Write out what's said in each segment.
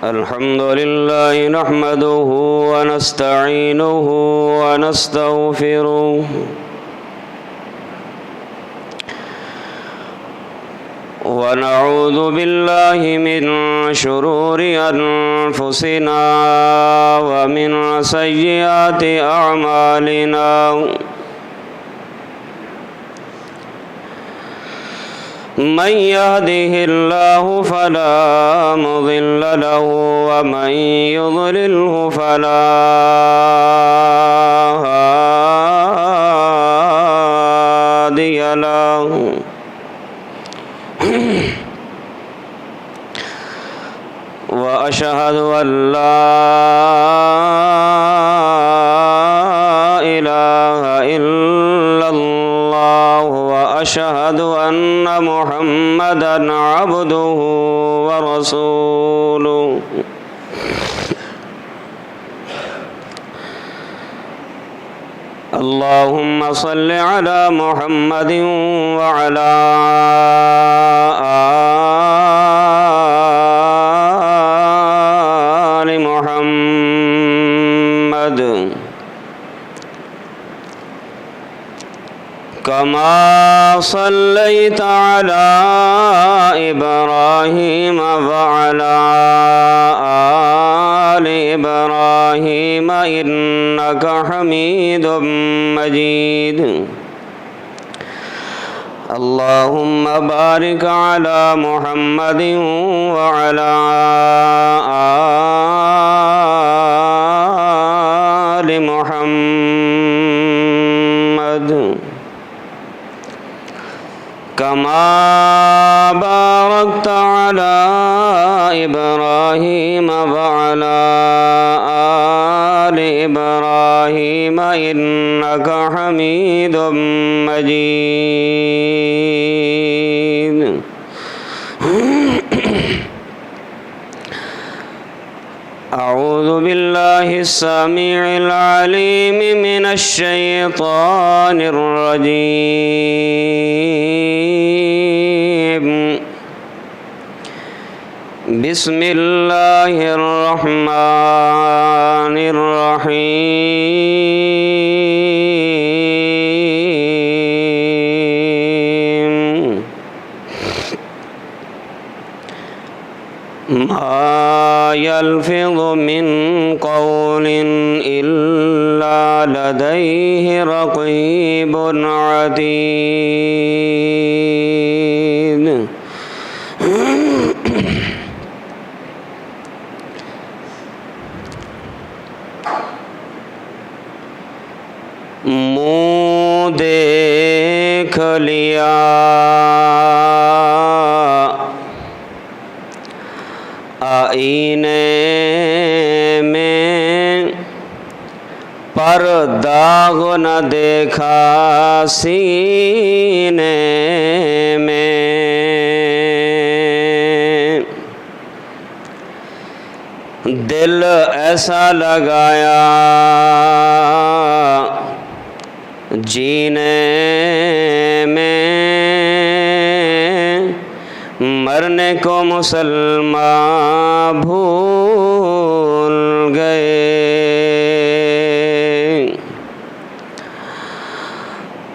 الحمد لله نحمده ونستعينه ونستغفره ونعوذ بالله من شرور أنفسنا ومن سيئات أعمالنا من يهده الله فلا مضل له ومن يضلله فلا هادي له وأشهد أن لا إله إلا الله وأشهد أن محمدًا عبده ورسوله اللهم صل على محمد وعلى آل محمد كما صليت على إبراهيم وعلى آل إبراهيم إنك حميد مجيد اللهم بارك على محمد وعلى آل محمد كما باركت على إبراهيم وعلى آل إبراهيم إنك حميد مجيد أعوذ بالله السميع العليم من الشيطان الرجيم بسم الله الرحمن الرحيم ما يلفظ من قول إلا لديه رقيب عتيد منہ دیکھ لیا آئینے میں پر داغ نہ دیکھا سینے میں دل ایسا لگایا جینے میں مرنے کو مسلمان بھول گئے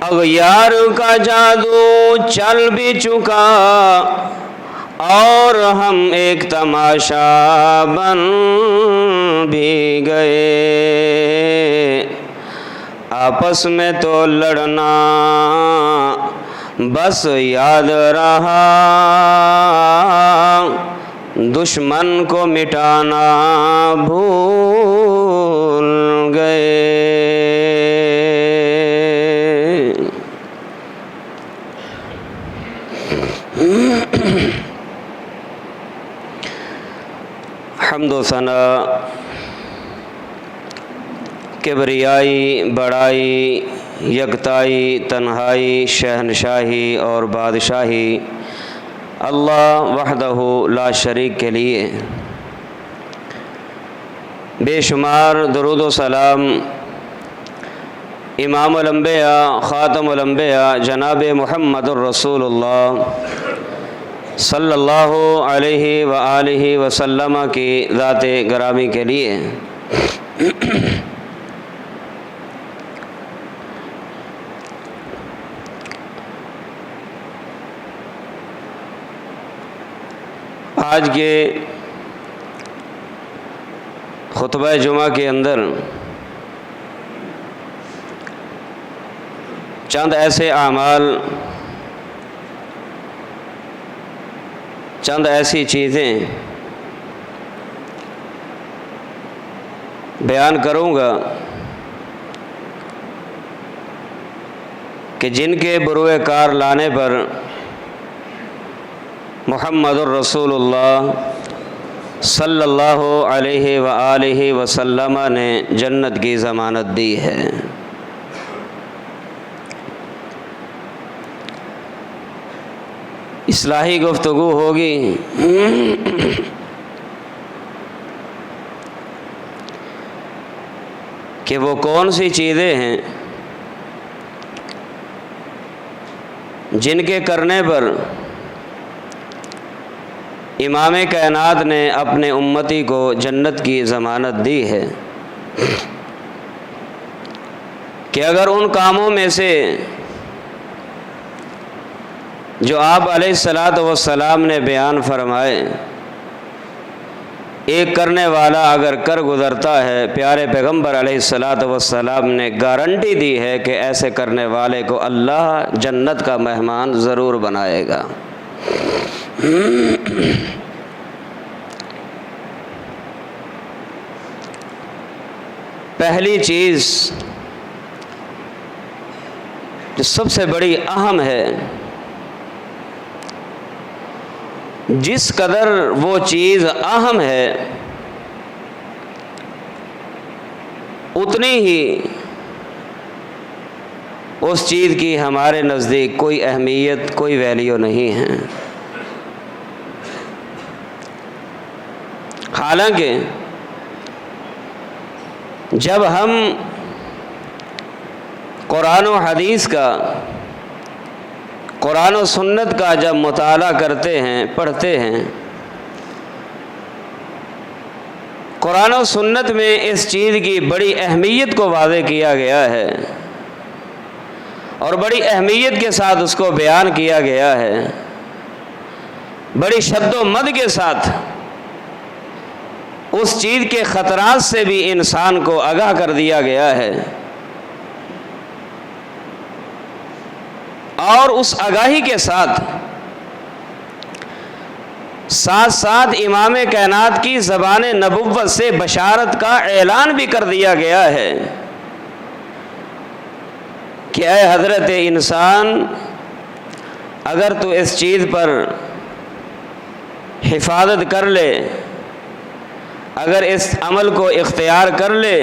اغیار کا جادو چل بھی چکا اور ہم ایک تماشا بن بھی گئے آپس میں تو لڑنا بس یاد رہا دشمن کو مٹانا بھول گئے حمد و ثنا کبریائی بڑائی یکتائی تنہائی شہنشاہی اور بادشاہی اللہ وحدہ لا شریک کے لیے بے شمار درود و سلام امام الانبیاء خاتم الانبیاء جناب محمد الرسول اللہ صلی اللہ علیہ وآلہ وسلم کی ذات گرامی کے لیے آج کے خطبہ جمعہ کے اندر چند ایسے اعمال، چند ایسی چیزیں بیان کروں گا کہ جن کے بروئے کار لانے پر محمد الرسول اللہ صلی اللہ علیہ وآلہ وسلم نے جنت کی ضمانت دی ہے۔ اصلاحی گفتگو ہوگی کہ وہ کون سی چیزیں ہیں جن کے کرنے پر امام کائنات نے اپنے امتی کو جنت کی ضمانت دی ہے، کہ اگر ان کاموں میں سے جو آپ علیہ الصلاۃ والسلام نے بیان فرمائے ایک کرنے والا اگر کر گزرتا ہے، پیارے پیغمبر علیہ الصلاۃ والسلام نے گارنٹی دی ہے کہ ایسے کرنے والے کو اللہ جنت کا مہمان ضرور بنائے گا۔ پہلی چیز جو سب سے بڑی اہم ہے، جس قدر وہ چیز اہم ہے اتنی ہی اس چیز کی ہمارے نزدیک کوئی اہمیت، کوئی ویلیو نہیں ہے۔ حالانکہ جب ہم قرآن و حدیث کا، قرآن و سنت کا جب مطالعہ کرتے ہیں، پڑھتے ہیں، قرآن و سنت میں اس چیز کی بڑی اہمیت کو واضح کیا گیا ہے اور بڑی اہمیت کے ساتھ اس کو بیان کیا گیا ہے، بڑی شد و مد کے ساتھ اس چیز کے خطرات سے بھی انسان کو آگاہ کر دیا گیا ہے، اور اس آگاہی کے ساتھ ساتھ امام کائنات کی زبان نبوت سے بشارت کا اعلان بھی کر دیا گیا ہے کہ اے حضرت انسان، اگر تو اس چیز پر حفاظت کر لے، اگر اس عمل کو اختیار کر لے،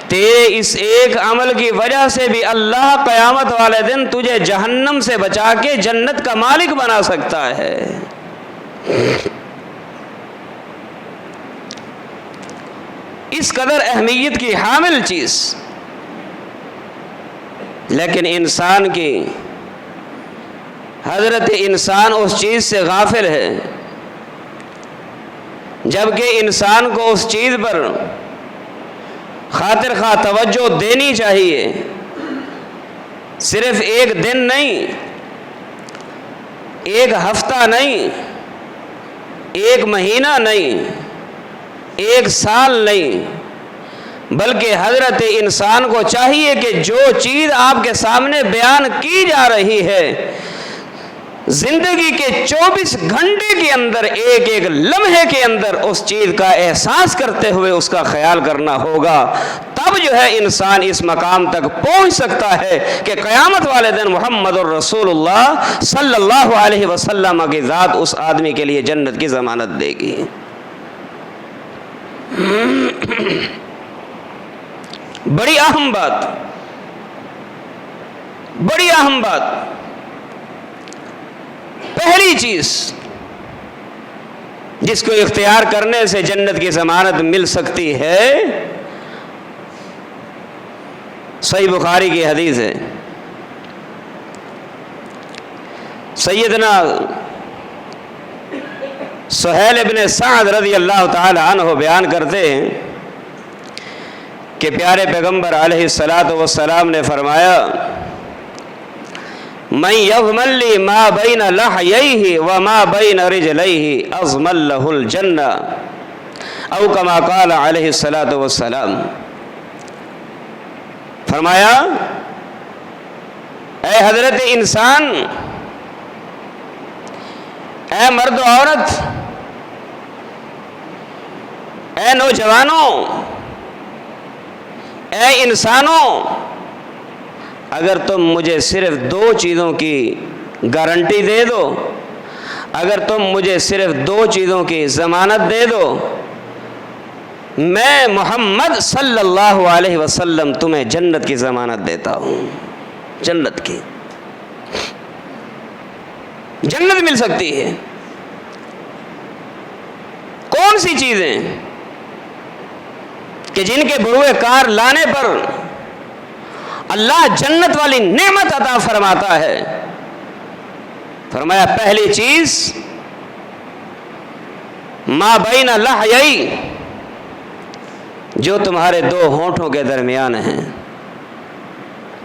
تیرے اس ایک عمل کی وجہ سے بھی اللہ قیامت والے دن تجھے جہنم سے بچا کے جنت کا مالک بنا سکتا ہے۔ اس قدر اہمیت کی حامل چیز، لیکن انسان کی حضرت انسان اس چیز سے غافل ہے، جبکہ انسان کو اس چیز پر خاطر خواہ توجہ دینی چاہیے۔ صرف ایک دن نہیں، ایک ہفتہ نہیں، ایک مہینہ نہیں، ایک سال نہیں، بلکہ حضرت انسان کو چاہیے کہ جو چیز آپ کے سامنے بیان کی جا رہی ہے، زندگی کے 24 گھنٹے کے اندر، ایک ایک لمحے کے اندر اس چیز کا احساس کرتے ہوئے اس کا خیال کرنا ہوگا، تب جو ہے انسان اس مقام تک پہنچ سکتا ہے کہ قیامت والے دن محمد الرسول اللہ صلی اللہ علیہ وسلم کی ذات اس آدمی کے لیے جنت کی ضمانت دے گی۔ بڑی اہم بات، بڑی اہم بات، پہلی چیز جس کو اختیار کرنے سے جنت کی ضمانت مل سکتی ہے، صحیح بخاری کی حدیث ہے. سیدنا سہیل ابن سعد رضی اللہ تعالی عنہ بیان کرتے ہیں کہ پیارے پیغمبر علیہ الصلاۃ والسلام نے فرمایا من یضمن لی ما بین لحییہ وما بین رجلیہ اضمن لہ الجنہ او کما قال علیہ الصلاۃ والسلام. فرمایا اے حضرت انسان، اے مرد و عورت، اے نوجوانوں، اے انسانوں، اگر تم مجھے صرف 2 چیزوں کی گارنٹی دے دو، اگر تم مجھے صرف 2 چیزوں کی ضمانت دے دو، میں محمد صلی اللہ علیہ وسلم تمہیں جنت کی ضمانت دیتا ہوں. جنت کی، جنت مل سکتی ہے. کون سی چیزیں کہ جن کے بروئے کار لانے پر اللہ جنت والی نعمت عطا فرماتا ہے؟ فرمایا پہلی چیز ما بین لحیی، جو تمہارے 2 ہونٹوں کے درمیان ہیں.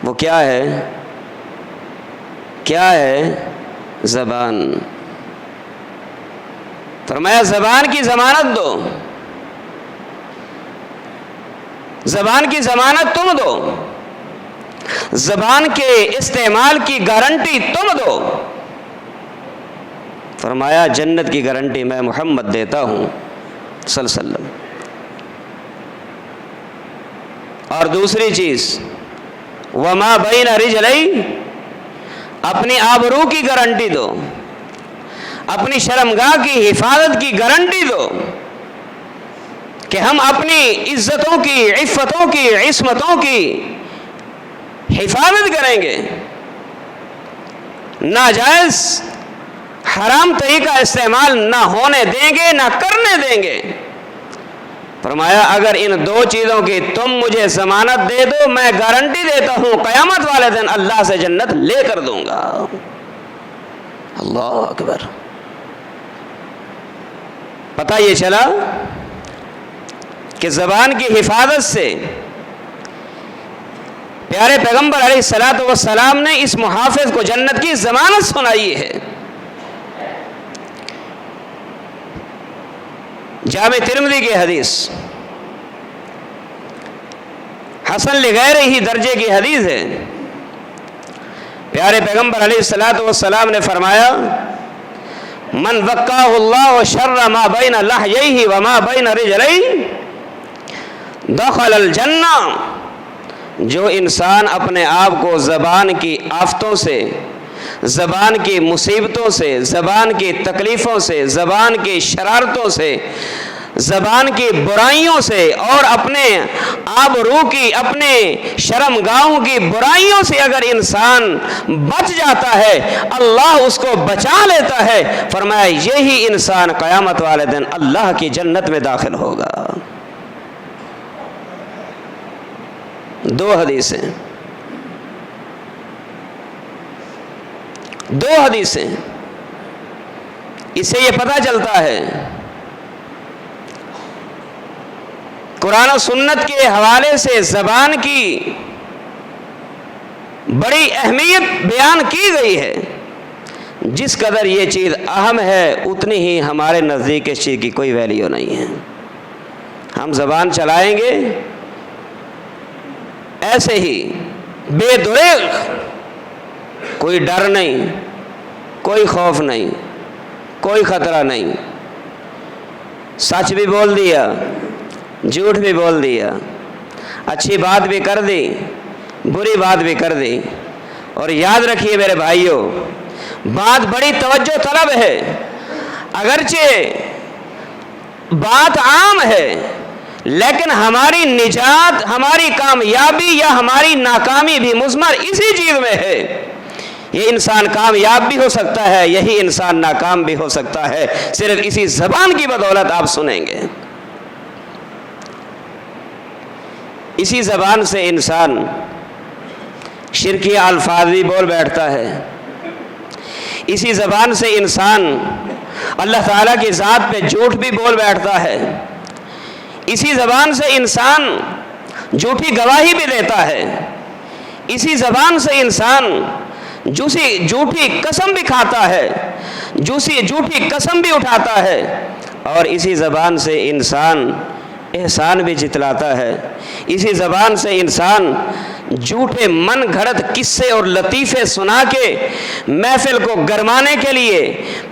وہ کیا ہے؟ کیا ہے؟ زبان. فرمایا زبان کی ضمانت دو، زبان کی ضمانت تم دو، زبان کے استعمال کی گارنٹی تم دو. فرمایا جنت کی گارنٹی میں محمد دیتا ہوں صلی اللہ علیہ وسلم. اور دوسری چیز وما بین رجلی، اپنی آبرو کی گارنٹی دو، اپنی شرمگاہ کی حفاظت کی گارنٹی دو کہ ہم اپنی عزتوں کی، عفتوں کی، عصمتوں کی حفاظت کریں گے، ناجائز حرام طریقہ استعمال نہ ہونے دیں گے، نہ کرنے دیں گے. فرمایا اگر ان 2 چیزوں کی تم مجھے ضمانت دے دو، میں گارنٹی دیتا ہوں قیامت والے دن اللہ سے جنت لے کر دوں گا. اللہ اکبر. پتہ یہ چلا کہ زبان کی حفاظت سے پیارے پیغمبر علیہ الصلوۃ والسلام نے اس محافظ کو جنت کی ضمانت سنائی ہے. جامع ترمذی کی حدیث، حسن لغیر ہی درجے کی حدیث ہے. پیارے پیغمبر علیہ الصلوۃ والسلام نے فرمایا من وقاہ اللہ شر ما بین لحییہ وما بین رجلیہ دخل الجنہ. جو انسان اپنے آپ کو زبان کی آفتوں سے، زبان کی مصیبتوں سے، زبان کی تکلیفوں سے، زبان کی شرارتوں سے، زبان کی برائیوں سے اور اپنے آبرو کی، اپنے شرمگاہوں کی برائیوں سے اگر انسان بچ جاتا ہے، اللہ اس کو بچا لیتا ہے. فرمایا یہی انسان قیامت والے دن اللہ کی جنت میں داخل ہوگا. 2 حدیثیں، 2 حدیثیں. اس سے یہ پتہ چلتا ہے قرآن و سنت کے حوالے سے زبان کی بڑی اہمیت بیان کی گئی ہے. جس قدر یہ چیز اہم ہے اتنی ہی ہمارے نزدیک اس چیز کی کوئی ویلیو نہیں ہے. ہم زبان چلائیں گے ایسے ہی بے دریغ، کوئی ڈر نہیں، کوئی خوف نہیں، کوئی خطرہ نہیں. سچ بھی بول دیا، جھوٹ بھی بول دیا، اچھی بات بھی کر دی، بری بات بھی کر دی. اور یاد رکھیے میرے بھائیوں، بات بڑی توجہ طلب ہے. اگرچہ بات عام ہے لیکن ہماری نجات، ہماری کامیابی یا ہماری ناکامی بھی مضمر اسی چیز میں ہے. یہ انسان کامیاب بھی ہو سکتا ہے، یہی انسان ناکام بھی ہو سکتا ہے، صرف اسی زبان کی بدولت. آپ سنیں گے اسی زبان سے انسان شرکی الفاظ بھی بول بیٹھتا ہے، اسی زبان سے انسان اللہ تعالیٰ کی ذات پہ جھوٹ بھی بول بیٹھتا ہے، اسی زبان سے انسان جھوٹی گواہی بھی دیتا ہے، اسی زبان سے انسان جھوٹی قسم بھی کھاتا ہے، جھوٹی قسم بھی اٹھاتا ہے، اور اسی زبان سے انسان احسان بھی جتلاتا ہے، اسی زبان سے انسان جھوٹے من گھڑت قصے اور لطیفے سنا کے محفل کو گرمانے کے لیے،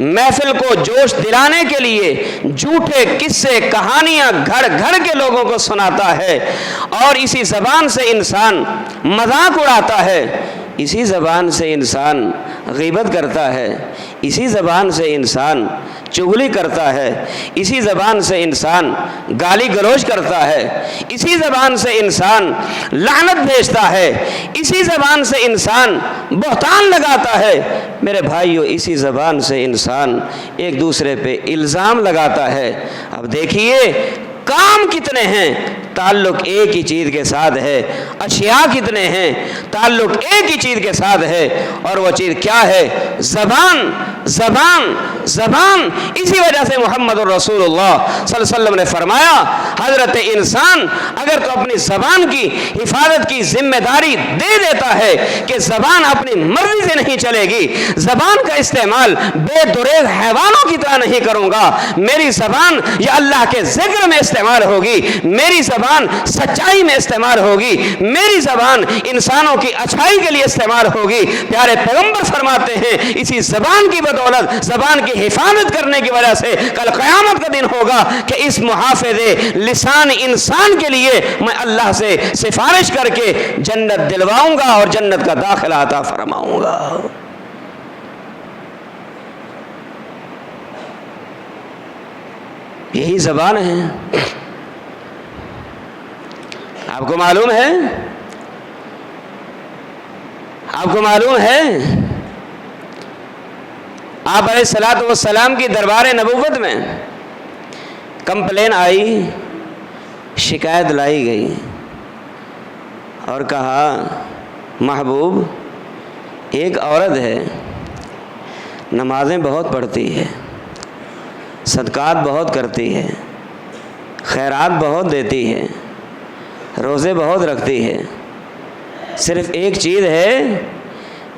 محفل کو جوش دلانے کے لیے جھوٹے قصے کہانیاں گھڑ گھڑ کے لوگوں کو سناتا ہے، اور اسی زبان سے انسان مذاق اڑاتا ہے، اسی زبان سے انسان غیبت کرتا ہے، اسی زبان سے انسان چغلی کرتا ہے، اسی زبان سے انسان گالی گلوچ کرتا ہے، اسی زبان سے انسان لعنت بھیجتا ہے، اسی زبان سے انسان بہتان لگاتا ہے۔ میرے بھائیو، اسی زبان سے انسان ایک دوسرے پہ الزام لگاتا ہے۔ اب دیکھیے کام کتنے ہیں، تعلق ایک ہی چیز کے ساتھ ہے، اشیاء کتنے ہیں، تعلق ایک ہی چیز کے ساتھ ہے، اور وہ چیز کیا ہے؟ زبان زبان زبان۔ اسی وجہ سے محمد رسول اللہ صلی اللہ علیہ وسلم نے فرمایا، حضرت انسان اگر تو اپنی زبان کی حفاظت کی ذمہ داری دے دیتا ہے کہ زبان اپنی مرضی سے نہیں چلے گی، زبان کا استعمال بے دریغ حیوانوں کی طرح نہیں کروں گا، میری زبان یا اللہ کے ذکر میں استعمال ہوگی، میری زبان سچائی میں استعمال ہوگی، میری زبان انسانوں کی اچھائی کے لیے استعمال ہوگی۔ پیارے پیغمبر فرماتے ہیں اسی زبان کی بدولت، زبان کی حفاظت کرنے کی وجہ سے کل قیامت کا دن ہوگا کہ اس محافظ لسان انسان کے لیے میں اللہ سے سفارش کر کے جنت دلواؤں گا اور جنت کا داخلہ عطا فرماؤں گا۔ یہی زبان ہے۔ آپ کو معلوم ہے، آپ کو معلوم ہے آپ علیہ الصلوۃ والسلام کی دربار نبوت میں کمپلین آئی، شکایت لائی گئی اور کہا محبوب ایک عورت ہے، نمازیں بہت پڑھتی ہے، صدقات بہت کرتی ہے، خیرات بہت دیتی ہے، روزے بہت رکھتی ہے، صرف ایک چیز ہے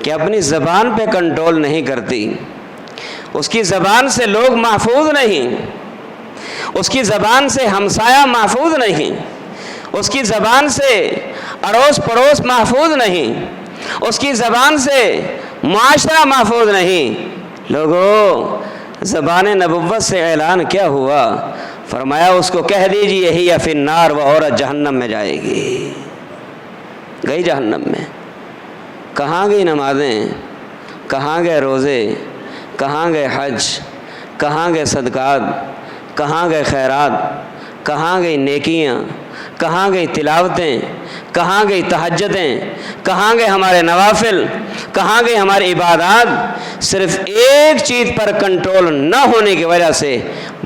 کہ اپنی زبان پہ کنٹرول نہیں کرتی، اس کی زبان سے لوگ محفوظ نہیں، اس کی زبان سے ہمسایہ محفوظ نہیں، اس کی زبان سے اڑوس پڑوس محفوظ نہیں، اس کی زبان سے معاشرہ محفوظ نہیں۔ لوگوں، زبان نبوت سے اعلان کیا ہوا؟ فرمایا اس کو کہہ دیجیے ہی فی النار، وہ عورت جہنم میں جائے گی۔ گئی جہنم میں۔ کہاں گئی نمازیں؟ کہاں گئے روزے؟ کہاں گئے حج؟ کہاں گئے صدقات؟ کہاں گئے خیرات؟ کہاں گئی نیکیاں؟ کہاں گئی تلاوتیں؟ کہاں گئی تہجدیں؟ کہاں گئے ہمارے نوافل؟ کہاں گئی ہماری عبادات؟ صرف ایک چیز پر کنٹرول نہ ہونے کی وجہ سے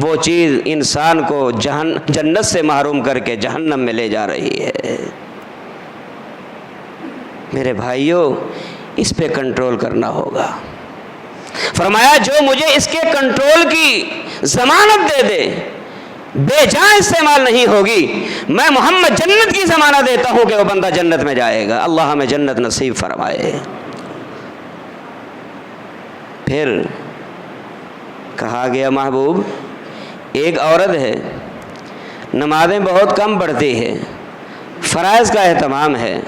وہ چیز انسان کو جنت سے محروم کر کے جہنم میں لے جا رہی ہے۔ میرے بھائیوں، اس پہ کنٹرول کرنا ہوگا۔ فرمایا جو مجھے اس کے کنٹرول کی ضمانت دے دے، بے جان استعمال نہیں ہوگی، میں محمد جنت کی ضمانت دیتا ہوں کہ وہ بندہ جنت میں جائے گا۔ اللہ ہمیں جنت نصیب فرمائے۔ پھر کہا گیا محبوب ایک عورت ہے، نمازیں بہت کم پڑھتی ہے، فرائض کا اہتمام ہے،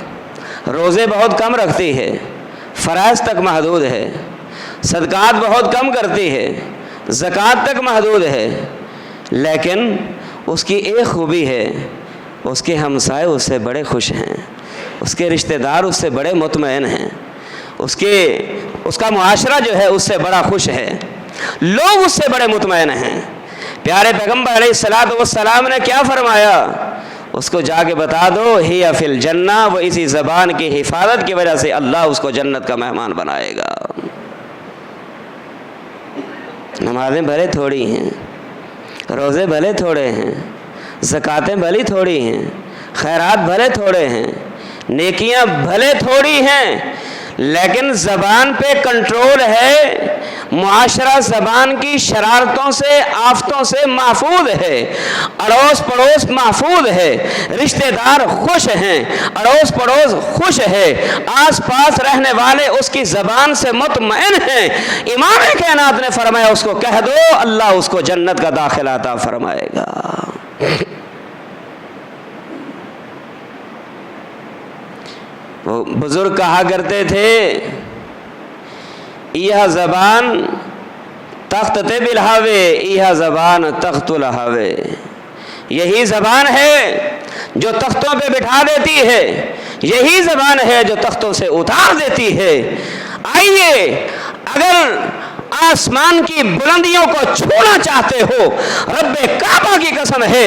روزے بہت کم رکھتی ہے، فرائض تک محدود ہے، صدقات بہت کم کرتی ہے، زکوٰۃ تک محدود ہے، لیکن اس کی ایک خوبی ہے، اس کے ہمسائے اس سے بڑے خوش ہیں، اس کے رشتہ دار اس سے بڑے مطمئن ہیں، اس کا معاشرہ جو ہے اس سے بڑا خوش ہے، لوگ اس سے بڑے مطمئن ہیں۔ پیارے پیغمبر علیہ الصلوۃ والسلام نے کیا فرمایا؟ اس کو جا کے بتا دو ہی فی الجنہ، وہ اسی زبان کی حفاظت کی وجہ سے اللہ اس کو جنت کا مہمان بنائے گا۔ نمازیں بھلے تھوڑی ہیں، روزے بھلے تھوڑے ہیں، زکاتیں بھلی تھوڑی ہیں، خیرات بھلے تھوڑے ہیں، نیکیاں بھلے تھوڑی ہیں لیکن زبان پہ کنٹرول ہے، معاشرہ زبان کی شرارتوں سے آفتوں سے محفوظ ہے، اڑوس پڑوس محفوظ ہے، رشتہ دار خوش ہیں، اڑوس پڑوس خوش ہے، آس پاس رہنے والے اس کی زبان سے مطمئن ہیں۔ امام کائنات نے فرمایا اس کو کہہ دو، اللہ اس کو جنت کا داخلہ عطا فرمائے گا۔ وہ بزرگ کہا کرتے تھے یہ زبان تخت تے بالہوے، یہ زبان تخت الہوے، یہی زبان ہے جو تختوں پہ بٹھا دیتی ہے، یہی زبان ہے جو تختوں سے اتار دیتی ہے۔ آئیے اگر آسمان کی بلندیوں کو چھونا چاہتے ہو، رب کعبہ کی قسم ہے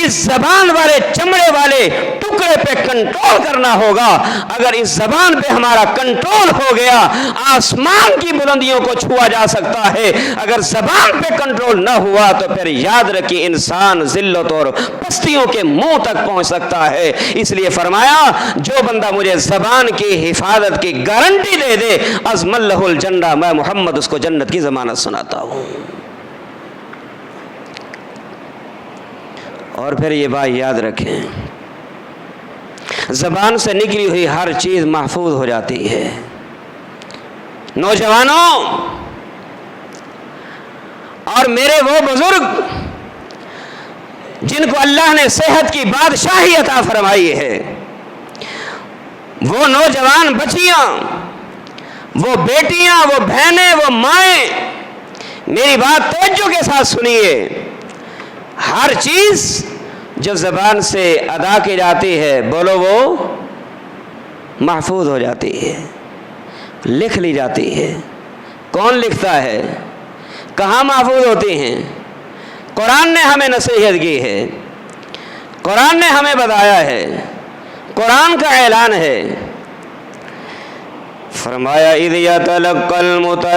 اس زبان والے چمڑے والے ٹکڑے پہ کنٹرول کرنا ہوگا۔ اگر اس زبان پہ ہمارا کنٹرول ہو گیا آسمان کی بلندیوں کو چھوا جا سکتا ہے، اگر زبان پہ کنٹرول نہ ہوا تو پھر یاد رکھیے انسان ذلت اور پستیوں کے منہ تک پہنچ سکتا ہے۔ اس لیے فرمایا جو بندہ مجھے زبان کی حفاظت کی گارنٹی دے دے عظم اللہ الجنہ، میں محمد اس کو جنت کی ضمانت سناتا ہوں۔ اور پھر یہ بات یاد رکھیں، زبان سے نکلی ہوئی ہر چیز محفوظ ہو جاتی ہے۔ نوجوانوں اور میرے وہ بزرگ جن کو اللہ نے صحت کی بادشاہی عطا فرمائی ہے، وہ نوجوان بچیاں، وہ بیٹیاں، وہ بہنیں، وہ مائیں، میری بات توجہ کے ساتھ سنیے۔ ہر چیز جو زبان سے ادا کی جاتی ہے بولو وہ محفوظ ہو جاتی ہے، لکھ لی جاتی ہے۔ کون لکھتا ہے؟ کہاں محفوظ ہوتی ہیں؟ قرآن نے ہمیں نصیحت کی ہے، قرآن نے ہمیں بتایا ہے، قرآن کا اعلان ہے۔ فرمایا اذ یتلقی